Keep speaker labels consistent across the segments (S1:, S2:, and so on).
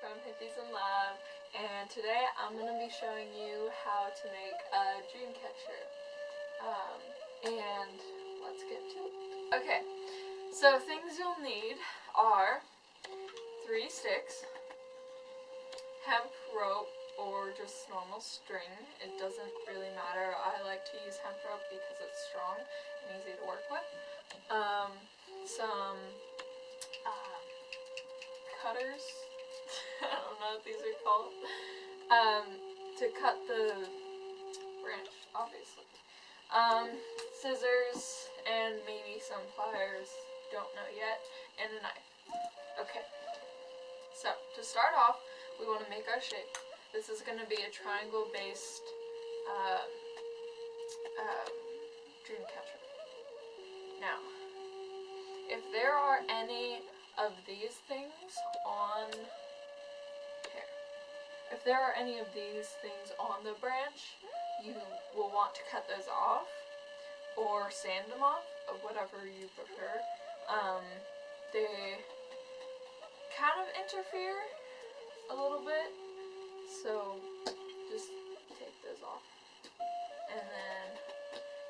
S1: from Hippies in Love, and today I'm going to be showing you how to make a dream catcher. And let's get to it. Okay, so things you'll need are 3 sticks, hemp rope or just normal string. It doesn't really matter. I like to use hemp rope because it's strong and easy to work with. Some cutters, I don't know what these are called, to cut the branch, obviously. Scissors and maybe some pliers, don't know yet, and a knife. Okay, so to start off, we want to make our shape. This is going to be a triangle based dream catcher. Now, if there are any of these things on here, if there are any of these things on the branch, you will want to cut those off or sand them off, or whatever you prefer. They kind of interfere a little bit, so just take those off. And then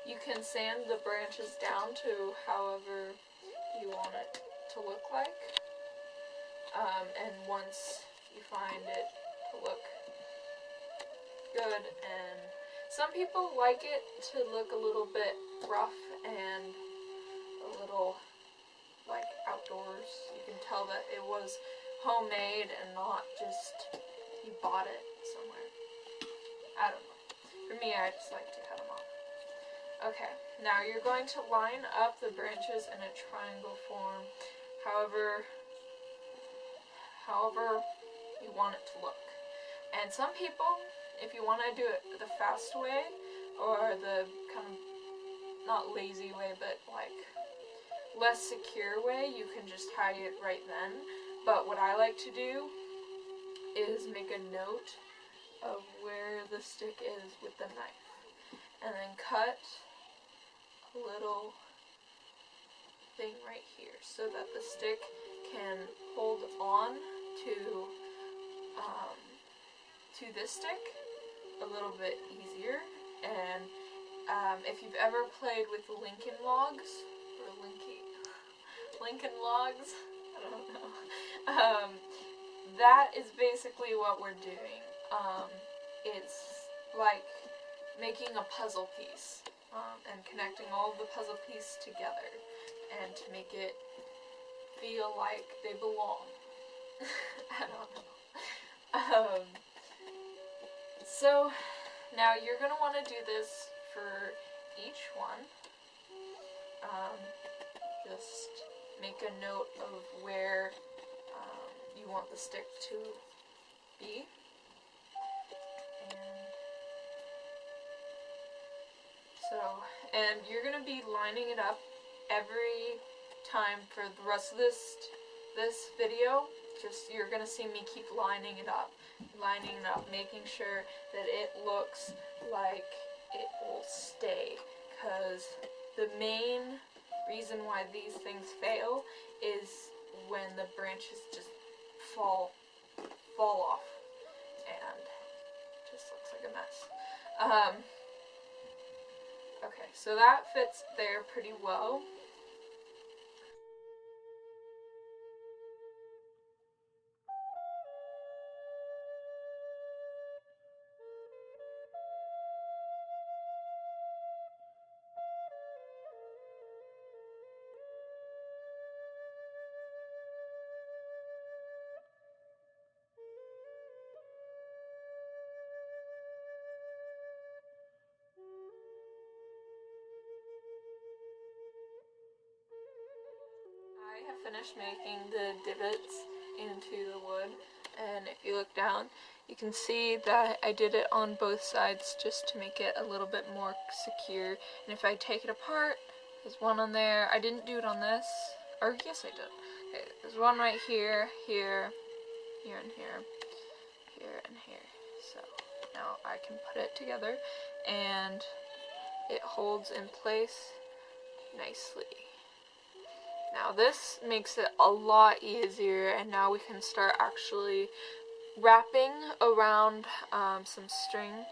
S1: you can sand the branches down to however you want it to look like. And once you find it to look good, and some people like it to look a little bit rough and a little like outdoors. You can tell that it was homemade and not just you bought it somewhere. I don't know. For me, I just like to cut them off. Okay, now you're going to line up the branches in a triangle form, however you want it to look. And some people, if you want to do it the fast way, or the kind of, not lazy way, but like less secure way, you can just tie it right then. But what I like to do is make a note of where the stick is with the knife, and then cut a little thing right here so that the stick can hold on to this stick a little bit easier. And if you've ever played with Lincoln Logs, or Lincoln Logs, I don't know, that is basically what we're doing. It's like making a puzzle piece, and connecting all of the puzzle pieces together, and to make it feel like they belong. I don't know. So now you're going to want to do this for each one. Just make a note of where you want the stick to be. And you're going to be lining it up every time for the rest of this video. Just, you're going to see me keep lining it up, making sure that it looks like it will stay. Because the main reason why these things fail is when the branches just fall off and it just looks like a mess. Okay, so that fits there pretty well. I have finished making the divots into the wood, and if you look down, you can see that I did it on both sides just to make it a little bit more secure. And if I take it apart, there's one on there. I didn't do it on this, or yes I did. Okay, there's one right here, here, here and here, here and here. So now I can put it together and it holds in place nicely. Now this makes it a lot easier, and now we can start actually wrapping around some string.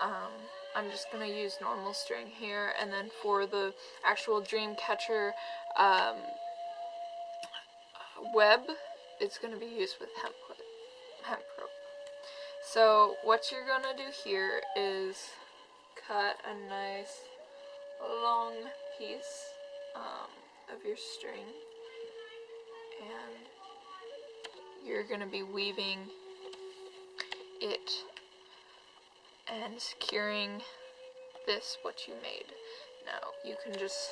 S1: I'm just going to use normal string here, and then for the actual dream catcher web, it's going to be used with hemp rope. So what you're going to do here is cut a nice long piece of your string, and you're going to be weaving it and securing this, what you made. Now you can just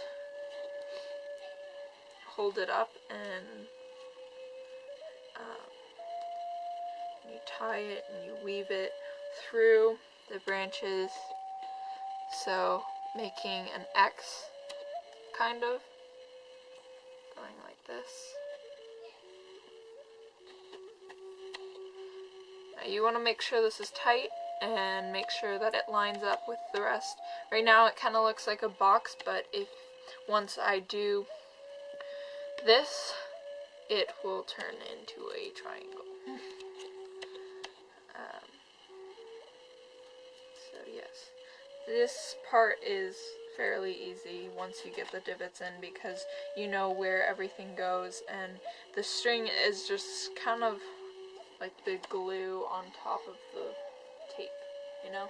S1: hold it up and you tie it and you weave it through the branches, so making an X, kind of going like this. Now you want to make sure this is tight and make sure that it lines up with the rest. Right now it kind of looks like a box, but once I do this, it will turn into a triangle. So yes, this part is fairly easy once you get the divots in, because you know where everything goes, and the string is just kind of like the glue on top of the tape, you know?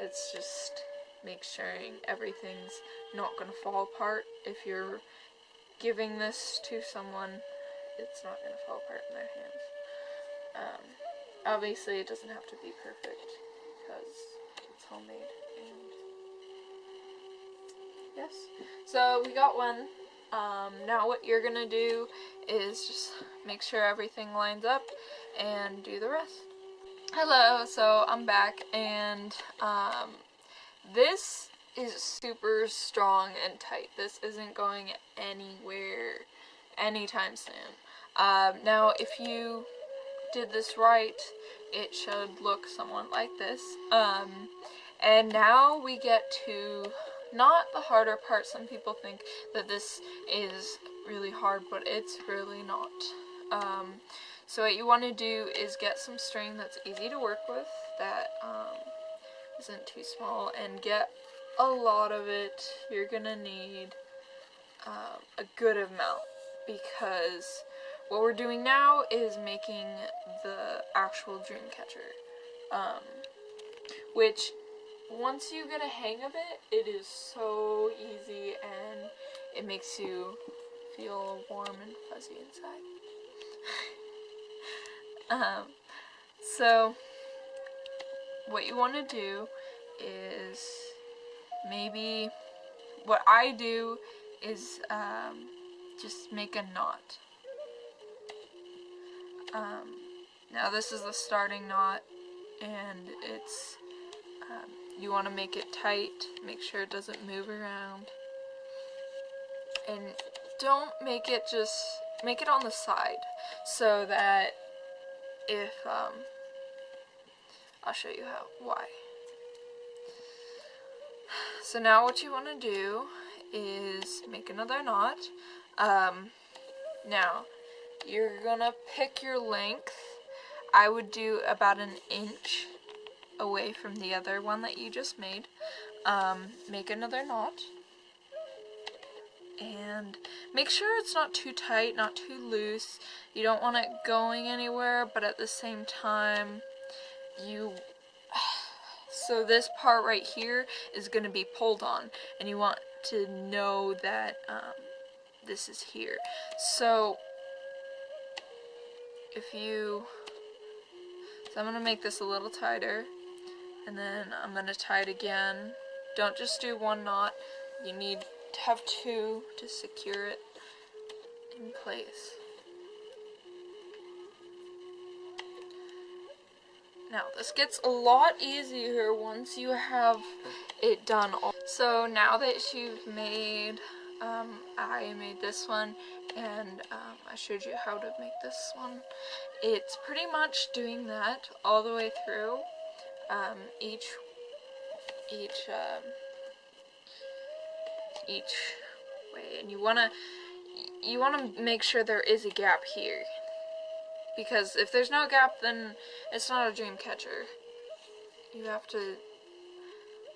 S1: It's just make sure everything's not gonna fall apart. If you're giving this to someone, it's not gonna fall apart in their hands. Obviously it doesn't have to be perfect because it's homemade. And yes, so we got one. Now what you're gonna do is just make sure everything lines up and do the rest. Hello, so I'm back, and this is super strong and tight. This isn't going anywhere anytime soon. Now if you did this right, it should look somewhat like this. And now we get to not the harder part. Some people think that this is really hard, but it's really not. So what you want to do is get some string that's easy to work with, that isn't too small, and get a lot of it. You're gonna need a good amount, because what we're doing now is making the actual dream catcher, which once you get a hang of it, it is so easy and it makes you feel warm and fuzzy inside. So what you want to do is, maybe what I do is just make a knot. Now this is the starting knot, and it's you want to make it tight, make sure it doesn't move around, and don't make it make it on the side, so that if I'll show you why. So now what you want to do is make another knot. Now you're gonna pick your length. I would do about 1 inch away from the other one that you just made. Make another knot, and make sure it's not too tight, not too loose. You don't want it going anywhere, but at the same time, so this part right here is going to be pulled on, and you want to know that this is here. So I'm going to make this a little tighter, and then I'm going to tie it again. Don't just do one knot, you need to have two to secure it in place. Now this gets a lot easier once you have it done. So now that you've made, I made this one, and I showed you how to make this one. It's pretty much doing that all the way through, each way, and you wanna make sure there is a gap here. because if there's no gap, then it's not a dream catcher. You have to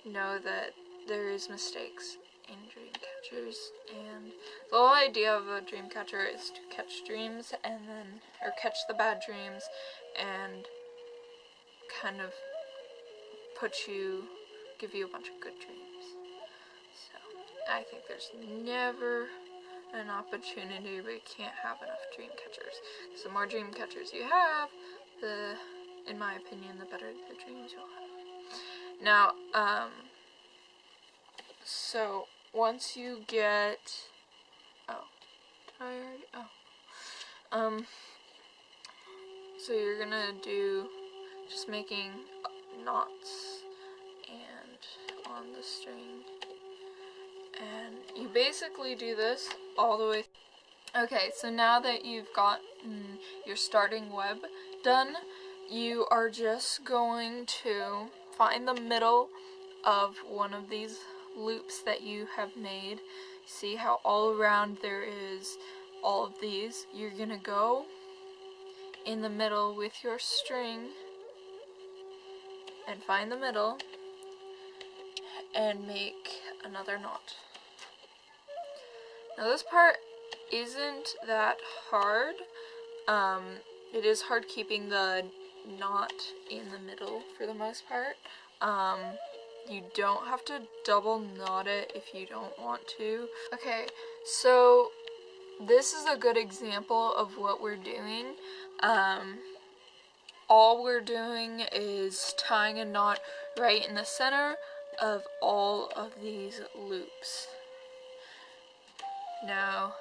S1: know that there is mistakes in dream catchers, and the whole idea of a dream catcher is to catch dreams and then, or catch the bad dreams and kind of give you a bunch of good dreams. So I think there's never an opportunity where you can't have enough dream catchers. So the more dream catchers you have, in my opinion, the better the dreams you'll have. Now, so once you get, so you're gonna do just making knots and on the string, and you basically do this all the way. Okay, so now that you've gotten your starting web done, you are just going to find the middle of one of these loops that you have made. See how all around there is all of these? You're gonna go in the middle with your string and find the middle and make another knot. Now this part isn't that hard. It is hard keeping the knot in the middle for the most part. You don't have to double knot it if you don't want to. Okay, so this is a good example of what we're doing. All we're doing is tying a knot right in the center of all of these loops. Now,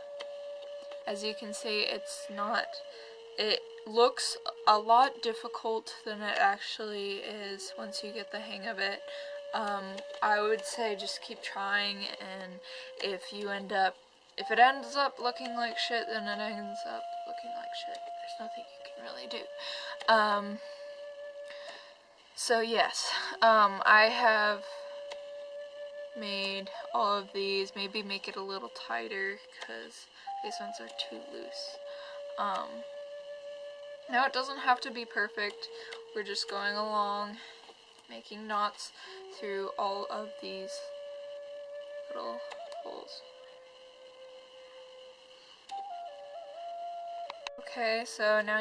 S1: as you can see, it looks a lot difficult than it actually is once you get the hang of it. I would say just keep trying, and if it ends up looking like shit, then it ends up looking like shit. There's nothing you can really do. So yes, I have made all of these. Maybe make it a little tighter because these ones are too loose. Now it doesn't have to be perfect. We're just going along, making knots through all of these little holes. Okay, so now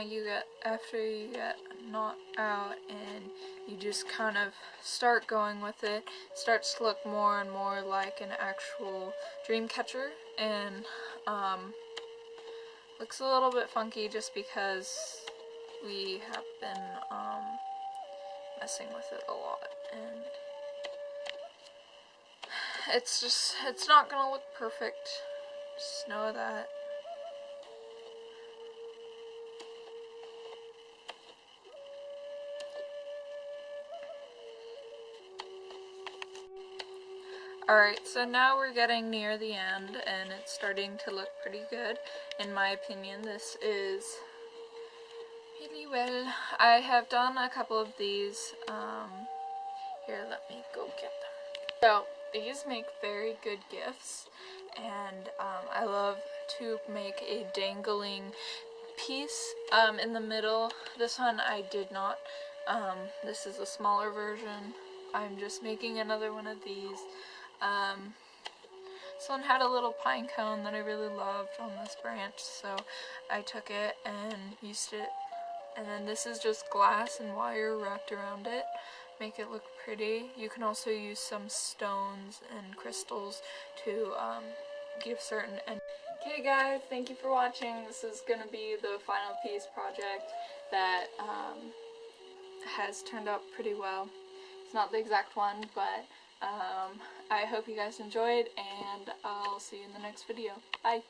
S1: after you get a knot out and you just kind of start going with it, it starts to look more and more like an actual dream catcher, and looks a little bit funky just because we have been messing with it a lot, and it's not gonna look perfect, just know that. Alright, so now we're getting near the end, and it's starting to look pretty good. In my opinion, this is really well. I have done a couple of these. Here, let me go get them. So, these make very good gifts, and I love to make a dangling piece in the middle. This one I did not. This is a smaller version. I'm just making another one of these. This one had a little pine cone that I really loved on this branch, so I took it and used it. And then this is just glass and wire wrapped around it, make it look pretty. You can also use some stones and crystals to give certain. Okay guys, thank you for watching. This is gonna be the final piece project that has turned out pretty well. It's not the exact one, but I hope you guys enjoyed, and I'll see you in the next video. Bye!